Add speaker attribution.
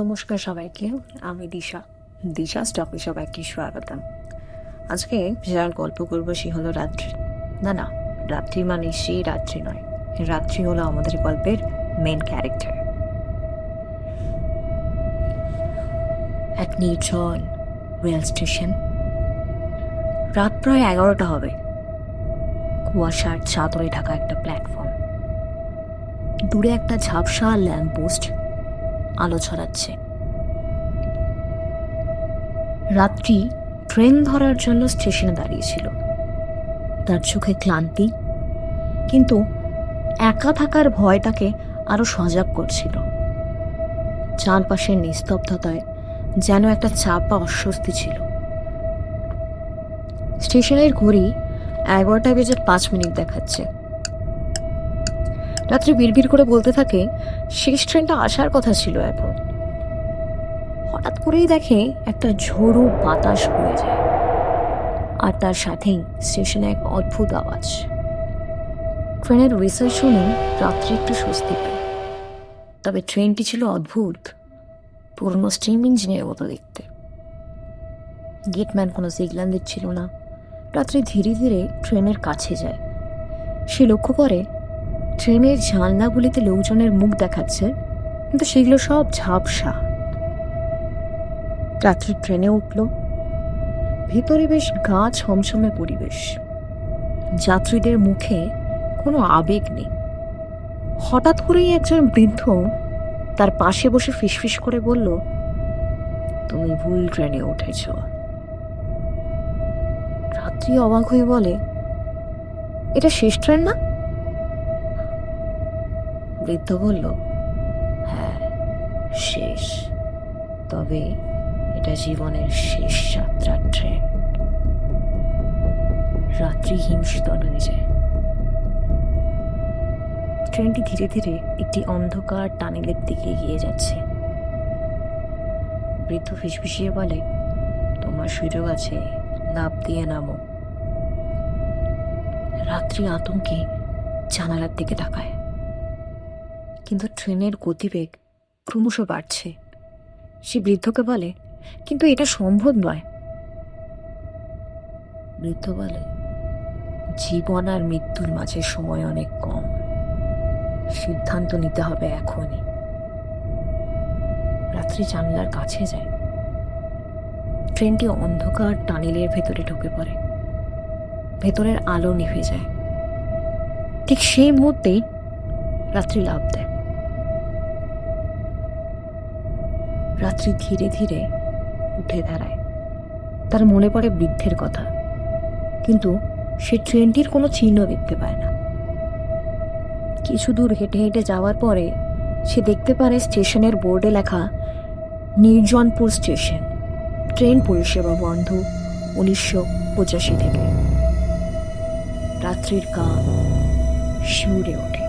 Speaker 1: নমস্কার সবাইকে, আমি দিশা স্টপে সবাইকে স্বাগতম। আজকে যার গল্প করবো সে হলো রাত্রি। না, রাত্রি মানে সেই রাত্রি নয়, রাত্রি হলো আমাদের গল্পের মেন ক্যারেক্টার। এক নির্জন রেল স্টেশন, রাত প্রায় 11টা হবে। কুয়াশার চাদরে ঢাকা একটা প্ল্যাটফর্ম, দূরে একটা ঝাপসা ল্যাম্পপোস্ট আলো ছড়াচ্ছে। রাত্রি ট্রেন ধরার জন্য স্টেশনে দাঁড়িয়েছিল। তার চোখে ক্লান্তি, কিন্তু একা থাকার ভয়টাকে আরো সজাগ করছিল। চারপাশের নিস্তব্ধতায় যেন একটা চাপা অস্বস্তি ছিল। স্টেশনের ঘড়ি 11:05 দেখাচ্ছে। রাত্রি বিড়বিড় করে বলতে থাকে শেষ ট্রেনটা আসার কথা ছিল এখন। হঠাৎ করেই দেখে একটা ঝোড়ো বাতাস বয়ে যায়, আর তার সাথেই স্টেশনে এক অদ্ভুত আওয়াজ। ট্রেনের হুইসেল শুনে রাত্রি একটু স্বস্তি পায়। তবে ট্রেনটি ছিল অদ্ভুত, পুরনো স্টিম ইঞ্জিনের মতো দেখতে। গেটম্যান কোনো সিগন্যাল দিচ্ছিল না। রাত্রি ধীরে ধীরে ট্রেনের কাছে যায়। সে লক্ষ্য করে ট্রেনের জানলাগুলিতে লোকজনের মুখ দেখাচ্ছে, কিন্তু সেগুলো সব ঝাপসা। রাত্রি ট্রেনে উঠল। ভেতরে বেশ গা ছমছমে পরিবেশ। যাত্রীদের মুখে কোনো আবেগ নেই। হঠাৎ করেই একজন বৃদ্ধ তার পাশে বসে ফিসফিস করে বলল, তুমি ভুল ট্রেনে উঠেছ। রাত্রি অবাক হয়ে বলে, এটা শেষ ট্রেন না? বৃদ্ধ বলল, হ্যাঁ শেষ, তবে এটা জীবনের শেষ যাত্রার ট্রেন। রাত্রি হিমশীতল হয়ে যায়। ট্রেনটি ধীরে ধীরে একটি অন্ধকার টানেলের দিকে এগিয়ে যাচ্ছে। বৃদ্ধ ফিসফিসিয়ে বলে, তোমার সুযোগ আছে, লাফ দিয়ে নামো। রাত্রি আতঙ্কে জানালার দিকে তাকায়, কিন্তু ট্রেনের গতিবেগ ক্রমশ বাড়ছে। সে বৃদ্ধকে বলে, কিন্তু এটা সম্ভব নয়। বৃদ্ধ বলে, জীবন আর মৃত্যুর মাঝে সময় অনেক কম, সিদ্ধান্ত নিতে হবে এখনই। রাত্রি জানলার কাছে যায়। ট্রেনটি অন্ধকার টানেলের ভেতরে ঢুকে পড়ে। ভেতরের আলো নিভে যায়। ঠিক সেই মুহূর্তেই রাত্রি লাফ দেয়। রাত্রি ধীরে ধীরে উঠে দাঁড়ায়। তার মনে পড়ে বৃদ্ধের কথা, কিন্তু সে ট্রেনটির কোনো চিহ্ন দেখতে পায় না। কিছু দূর হেঁটে হেঁটে যাওয়ার পরে সে দেখতে পারে স্টেশনের বোর্ডে লেখা নির্জনপুর স্টেশন, ট্রেন পরিষেবা বন্ধ 1985 থেকে। রাত্রির গা শিউরে ওঠে।